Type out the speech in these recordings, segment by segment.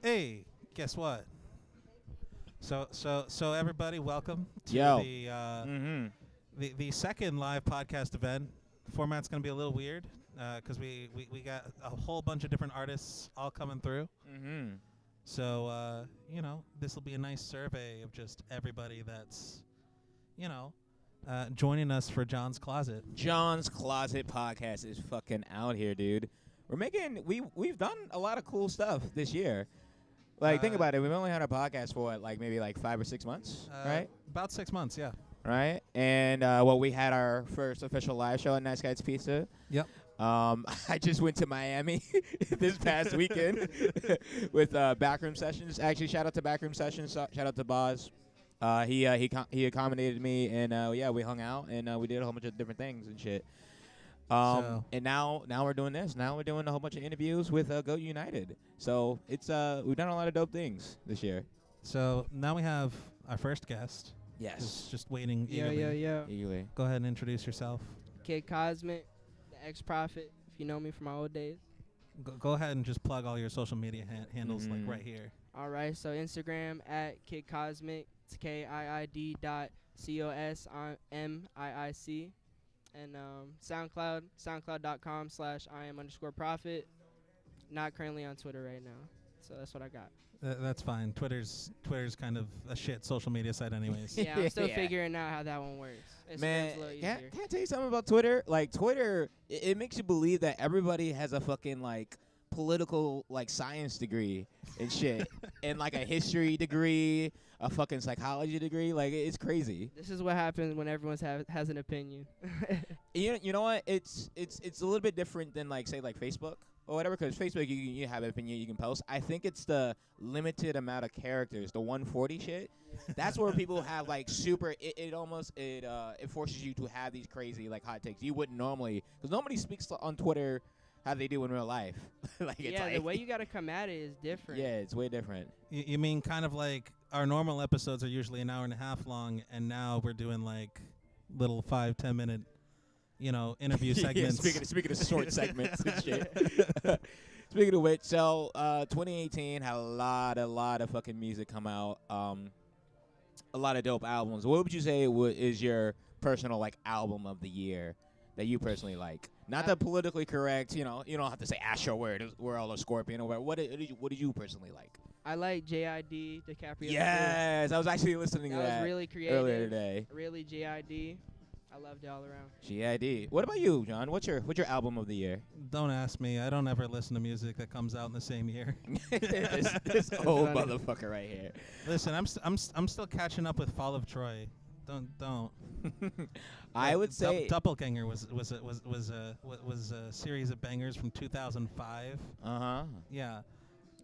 Hey, guess what? So everybody, welcome to Yo. the second live podcast event. Format's gonna be a little weird because we got a whole bunch of different artists all coming through. So this will be a nice survey of just everybody that's joining us for John's Closet. John's Closet podcast is fucking out here, dude. We've done a lot of cool stuff this year. Like, think about it. We've only had our podcast for maybe 5 or 6 months, right? About 6 months, yeah. Right. And we had our first official live show at Nice Guys Pizza. Yep. I just went to Miami this past weekend with Backroom Sessions. Actually, shout out to Backroom Sessions. Shout out to Boz. He accommodated me, and we hung out, and we did a whole bunch of different things and shit. And now we're doing this. Now we're doing a whole bunch of interviews with Goat United. So it's we've done a lot of dope things this year. So now we have our first guest. Yes. Just waiting. Yo. Eagerly. Go ahead and introduce yourself. Kiid Cosmiic, the ex-prophet, if you know me from my old days. Go ahead and just plug all your social media handles like right here. All right, so Instagram at Kiid Cosmiic. It's KIID.COSMIIC. And SoundCloud, soundcloud.com/Iam_prophet. Not currently on Twitter right now. So that's what I got. That's fine. Twitter's kind of a shit social media site anyways. Yeah, I'm still figuring out how that one works. Man, Instagram's a little can easier. I tell you something about Twitter? Like, Twitter, it makes you believe that everybody has a fucking, political, science degree and shit. And, a history degree, a fucking psychology degree. It's crazy. This is what happens when everyone has an opinion. You know what? It's a little bit different than, say, Facebook or whatever, because Facebook, you have an opinion you can post. I think it's the limited amount of characters, the 140 shit. That's where people have super. It forces you to have these crazy hot takes you wouldn't normally, because nobody speaks on Twitter how they do in real life. The way you gotta come at it is different. Yeah, it's way different. You mean kind of like our normal episodes are usually an hour and a half long, and now we're doing little 5-10 minute interview segments. Speaking of short segments and shit. Speaking of which, so 2018 had a lot of fucking music come out. A lot of dope albums. What would you say is your personal album of the year that you personally like? Not the politically correct. You don't have to say Astro World or Scorpion or whatever. What did you personally like? I like JID, DiCaprio. Yes, I was actually listening to that. That was really creative. Earlier today. Really JID. I loved it all around. GID. What about you, John? What's your album of the year? Don't ask me. I don't ever listen to music that comes out in the same year. this old motherfucker right here. Listen, I'm still catching up with Fall of Troy. Don't. I would say Doppelganger was a series of bangers from 2005. Yeah.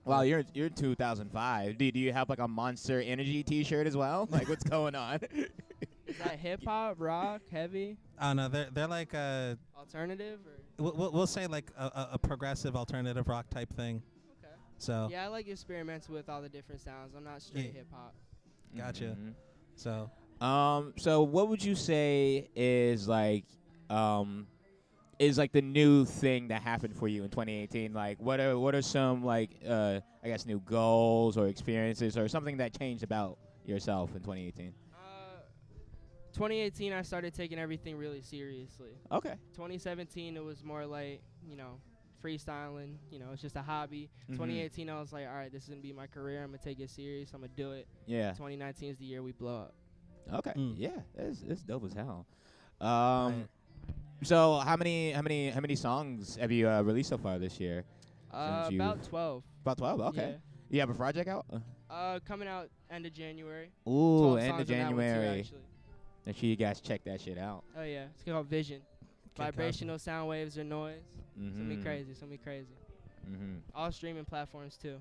Wow, you're 2005. Do you have a Monster Energy T-shirt as well? What's going on? Is that hip hop, rock, heavy? Oh no, they're like a alternative, or we'll say a progressive alternative rock type thing. okay. So yeah, I like experiments with all the different sounds. I'm not straight hip hop. Gotcha. Mm-hmm. So what would you say is the new thing that happened for you in 2018? What are some I guess new goals or experiences or something that changed about yourself in 2018? 2018, I started taking everything really seriously. Okay. 2017, it was more freestyling. It's just a hobby. 2018, I was like, all right, this is going to be my career. I'm going to take it serious. I'm going to do it. Yeah. 2019 is the year we blow up. Okay. Mm. Yeah, it's dope as hell. Right. So how many songs have you released so far this year? About 12. About 12. Okay. Yeah. You have a project out? Coming out end of January. Ooh, 12 end songs of on that one too, January. actually. Make sure you guys check that shit out. Oh yeah, it's called Vision. Kiid Vibrational sound waves or noise. It's gonna be crazy. It's gonna be crazy. Mm-hmm. All streaming platforms too.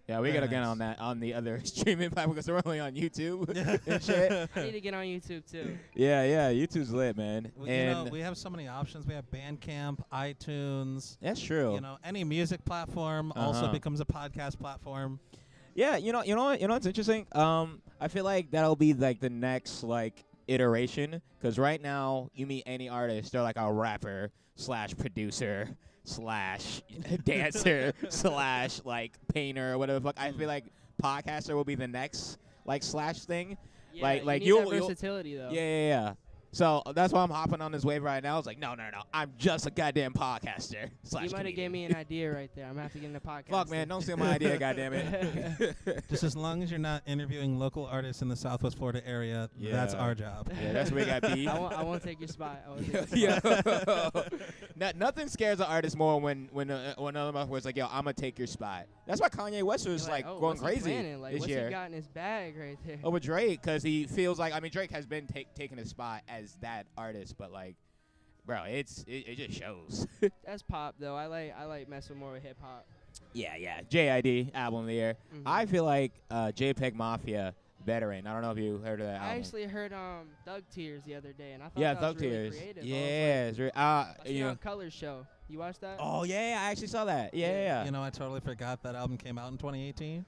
Yeah, we Very gotta get nice. on that on the other streaming platform because we're only on YouTube and shit. I need to get on YouTube too. Yeah, YouTube's lit, man. Well, we have so many options. We have Bandcamp, iTunes. That's true. Any music platform also becomes a podcast platform. Yeah, you know what's interesting? I feel like that'll be the next iteration, because right now you meet any artist, they're a rapper / producer slash dancer slash like painter or whatever the fuck. I feel like podcaster will be the next like slash thing. Yeah, like you need you'll that versatility though. yeah. So that's why I'm hopping on this wave right now. It's like, no. I'm just a goddamn podcaster. You might have gave me an idea right there. I'm gonna have to get into podcast. Fuck, man. Don't steal my idea, goddamn it. Just as long as you're not interviewing local artists in the Southwest Florida area, that's our job. Yeah, that's where we got beef. I won't take your spot. Nothing scares an artist more when another motherfucker was like, yo, I'm going to take your spot. That's why Kanye West was like going what's crazy he like, this year. What's he got in his bag right there? Over Drake, because he feels like, I mean, Drake has been taking his spot as that artist, but like, bro, it just shows. That's pop though. I like messing more with hip hop. Yeah. JID album of the year. Mm-hmm. I feel like JPEG Mafia Veteran. I don't know if you heard of that album. I actually heard Thug Tears the other day, and I thought yeah, that Thug was really Tears. creative. Yeah, I seen it on Colors Show. You watched that? Oh yeah, I actually saw that. Yeah. You know, I totally forgot that album came out in 2018.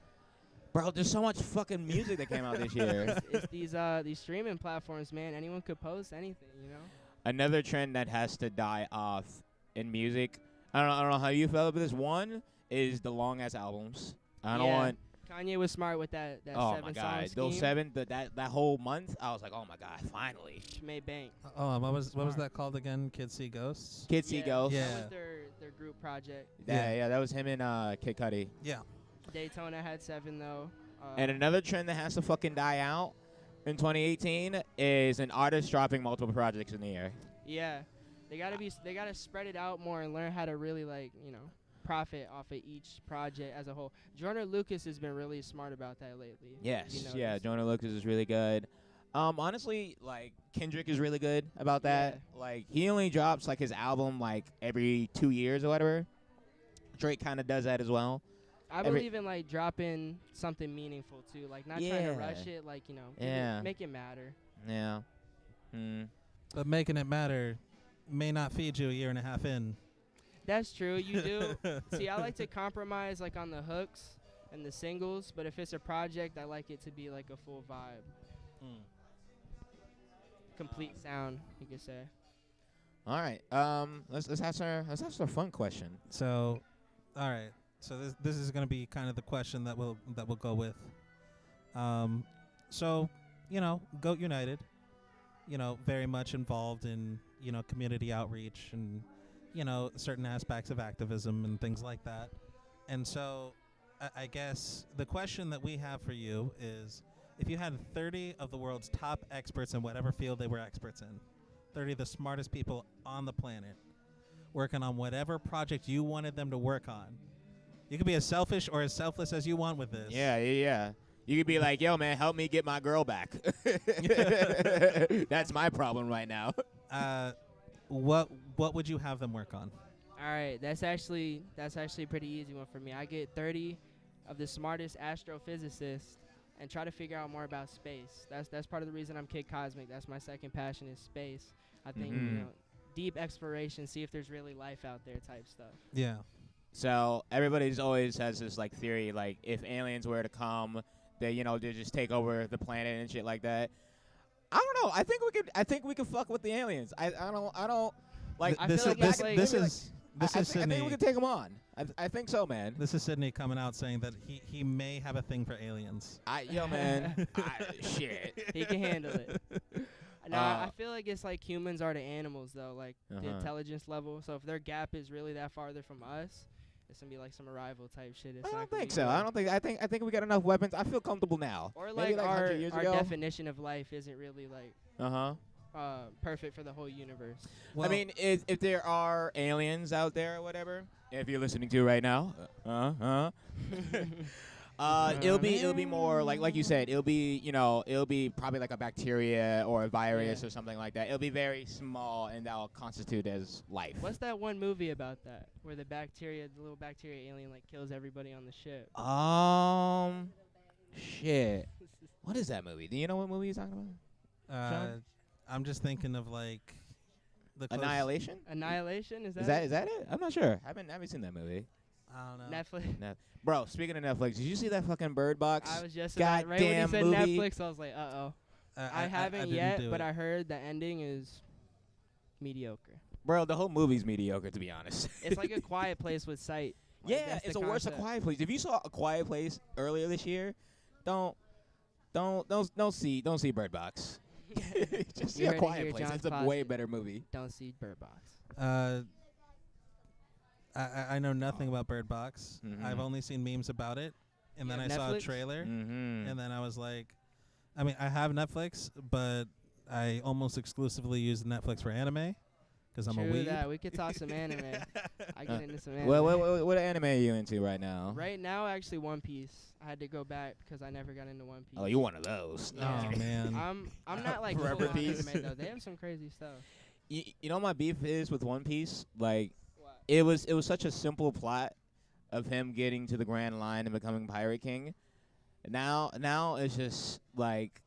Bro, there's so much fucking music that came out this year. It's these streaming platforms, man. Anyone could post anything, you know. Another trend that has to die off in music. I don't know how you felt about this. One is the long ass albums. I don't want. Kanye was smart with that Oh 7 my song god, scheme. those 7 that whole month. I was like, oh my god, finally. Made bank. Oh, what was that called again? Kids See Ghosts. Kids See Ghosts. Yeah. That was their group project. Yeah, that was him and Kid Cudi. Yeah. Daytona had 7 though. And another trend that has to fucking die out in 2018 is an artist dropping multiple projects in the year. Yeah, they gotta spread it out more and learn how to really profit off of each project as a whole. Jordan Lucas has been really smart about that lately. Yes, yeah, Jordan Lucas is really good. Honestly, like Kendrick is really good about that. Yeah. Like he only drops like his album like every 2 years or whatever. Drake kind of does that as well. I believe in like dropping something meaningful too, like not trying to rush it, like make it matter. Yeah. But making it matter may not feed you a year and a half in. That's true. You do. See, I like to compromise like on the hooks and the singles, but if it's a project, I like it to be like a full vibe. Complete sound, you could say. All right. Let's ask our fun question. So, all right. So this is going to be kind of the question that we'll go with. So, Goat United, very much involved in, community outreach and, certain aspects of activism and things like that. And so I guess the question that we have for you is, if you had 30 of the world's top experts in whatever field they were experts in, 30 of the smartest people on the planet, working on whatever project you wanted them to work on, you could be as selfish or as selfless as you want with this. Yeah. You could be like, yo, man, help me get my girl back. That's my problem right now. What would you have them work on? All right, that's actually a pretty easy one for me. I get 30 of the smartest astrophysicists and try to figure out more about space. That's part of the reason I'm Kiid Cosmiic. That's my second passion is space. I think deep exploration, see if there's really life out there type stuff. Yeah. So everybody's always has this like theory, like if aliens were to come, they they just take over the planet and shit like that. I don't know. I think we could fuck with the aliens. I don't like. This is I Sydney. think we could take them on. I think so, man. This is Sydney coming out saying that he may have a thing for aliens. Man. Shit. He can handle it. No, I feel like it's like humans are to animals though, like the intelligence level. So if their gap is really that farther from us, it's gonna be like some arrival type shit. I don't think so. I think we got enough weapons. I feel comfortable now. Or maybe like our definition of life isn't really like perfect for the whole universe. Well, I mean, if there are aliens out there or whatever, if you're listening to right now, it'll be more like you said, it'll be probably like a bacteria or a virus or something like that. It'll be very small and that'll constitute as life. What's that one movie about that where the little bacteria alien like kills everybody on the ship? Shit. What is that movie? Do you know what movie you're talking about? I'm just thinking of like the Annihilation. Annihilation is that it? I'm not sure. I haven't seen that movie. I don't know. Netflix. Bro, speaking of Netflix, did you see that fucking Bird Box? I was just right when he said movie? Netflix, I was like, I haven't yet, but I heard the ending is mediocre. Bro, the whole movie's mediocre, to be honest. It's like A Quiet Place with sight. Like, Yeah, that's it's the a worse A concept. Quiet Place. If you saw A Quiet Place earlier this year, don't see Bird Box. Just see You A heard it Quiet here, Place. John's It's a way Closet. better movie. Don't see Bird Box. I know nothing about Bird Box. Mhm. I've only seen memes about it, and You then I have saw a Netflix? trailer, Mm-hmm. and then I was like, I mean, I have Netflix, but I almost exclusively use Netflix for anime because I'm a True weeb. that. We could talk some anime. I get into some anime. What anime are you into right now? Right now, actually, One Piece. I had to go back because I never got into One Piece. Oh, you one of those. Yeah. Oh man. I'm not like Forever full on Piece. anime though. They have some crazy stuff. You know what my beef is with One Piece? Like, What? it was such a simple plot of him getting to the Grand Line and becoming Pirate King. Now it's just like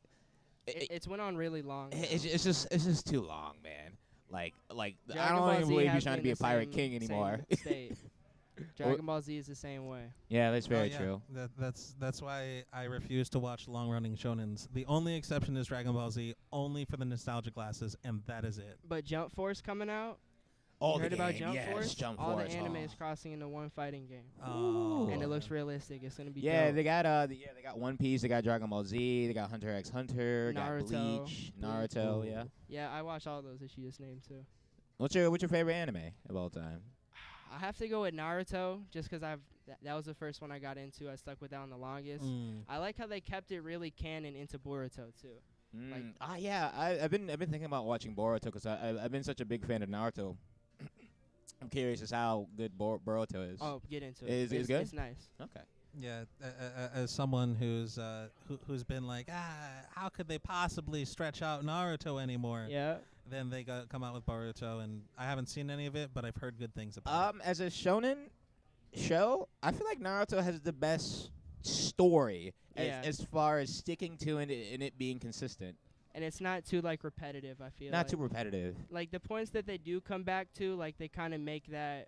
It's went on really long. it's just too long, man. Like I Dragon don't Ball even Z believe has he's trying to been be a the Pirate same- King anymore. same state. Dragon Ball Z is the same way. Yeah, that's very yeah. true. That's why I refuse to watch long-running shonens. The only exception is Dragon Ball Z, only for the nostalgia glasses, and that is it. But Jump Force coming out. All You the heard about game, Jump yes, Force? Jump All Force. the anime oh. is crossing into one fighting game, Oh. and it looks realistic. It's gonna be Yeah, dope. they got One Piece, they got Dragon Ball Z, they got Hunter x Hunter, got Naruto. Bleach, Naruto. Ooh. Yeah. Yeah, I watch all those that she just named too. What's your favorite anime of all time? I have to go with Naruto just because that was the first one I got into. I stuck with that one the longest. I like how they kept it really canon into Boruto too. Yeah, I've been thinking about watching Boruto because I've been such a big fan of Naruto. I'm curious as how good Boruto is. Oh, get into it. Is it it's, good? It's nice. Okay. Yeah, as someone who's been like, how could they possibly stretch out Naruto anymore? Yeah. Then they come out with Boruto, and I haven't seen any of it, but I've heard good things about it. As a shonen show, I feel like Naruto has the best story Yeah. as far as sticking to it and it being consistent. And it's not too like repetitive. I feel Not like. too repetitive. Like the points that they do come back to, like they kind of make that.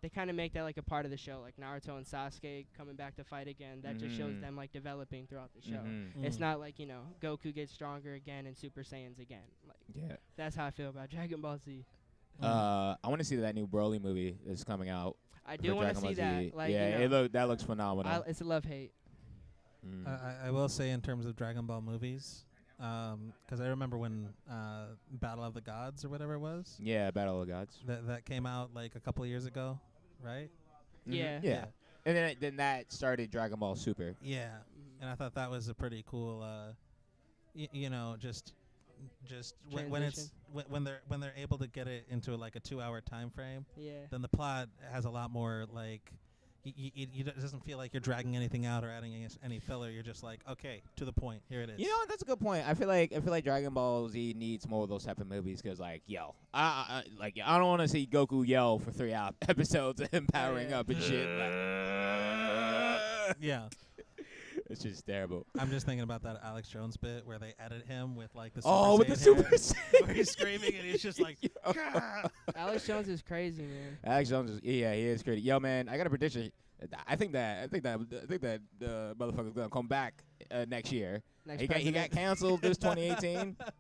They kind of make that like a part of the show, like Naruto and Sasuke coming back to fight again. That just shows Mhm. them like developing throughout the show. Mhm. It's not like Goku gets stronger again and Super Saiyans again. Like Yeah. that's how I feel about Dragon Ball Z. I want to see that new Broly movie that's coming out. I for do want to Dragon see Ball Z. that. Like yeah, that looks phenomenal. it's a love hate. I will say in terms of Dragon Ball movies, because I remember when Battle of the Gods or whatever it was, Yeah, Battle of the Gods. that came out like a couple of years ago, right? Yeah. Yeah. And then that started Dragon Ball Super. Yeah, Mhm. and I thought that was a pretty cool, just when it's when they're able to get it into like a 2-hour time frame, Yeah. then the plot has a lot more like. It doesn't feel like you're dragging anything out or adding any filler. You're just like, okay, to the point. Here it is. You know, that's a good point. I feel like Dragon Ball Z needs more of those type of movies because, like, I don't want to see Goku yell for 3 episodes of him powering Yeah. up and shit. Yeah. It's just terrible. I'm just thinking about that Alex Jones bit where they edit him with like the Oh, with the Saiyan Super hair, Saiyan. where he's screaming and he's just like, "Gah!" Alex Jones is crazy, man. Alex Jones is he is crazy. Yo, man, I got a prediction. I think that the motherfucker's gonna come back next year. Next He got canceled this 2018. I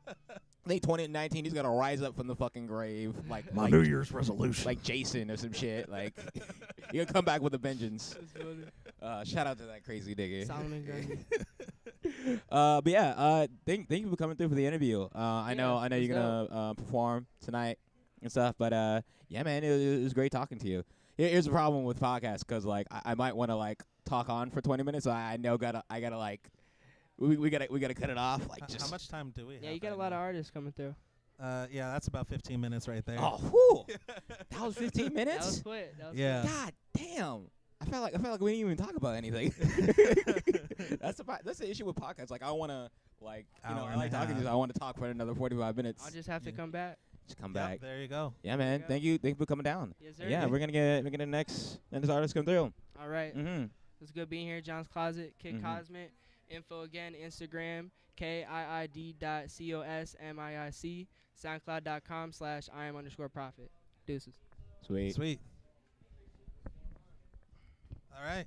think 2019 he's gonna rise up from the fucking grave like Year's resolution. like Jason or some shit. Like he'll come back with a vengeance. Shout out to that crazy nigga. Solomon Grundy. But yeah, thank you for coming through for the interview. I know it you're was gonna perform tonight and stuff. But yeah, man, it was great talking to you. Here's the problem with podcasts, because like I might want to like talk on for 20 minutes. So I gotta like we gotta cut it off. Like just how much time do we have? Yeah, you got a right lot of now? artists coming through. Yeah, that's about 15 minutes right there. Oh, whew. That was 15 That minutes. was quick. That was Yeah. God damn. I felt like we didn't even talk about anything. That's the issue with podcasts. Like I want to like Hour I and like a talking to half. you. So I want to talk for another 45 minutes. I'll just have to Yeah. come back. Just come Yep, back. there you go. Yeah, man. go. Thank you for coming down. Yes, sir. Yeah, we're gonna get the next artist come through. All right. Mm-hmm. It's good being here. John's Closet, Kiid Mhm. Cosmiic. Info again, Instagram, KIID.COSMIIC, SoundCloud.com/IM_prophet. Deuces. Sweet. Sweet. All right.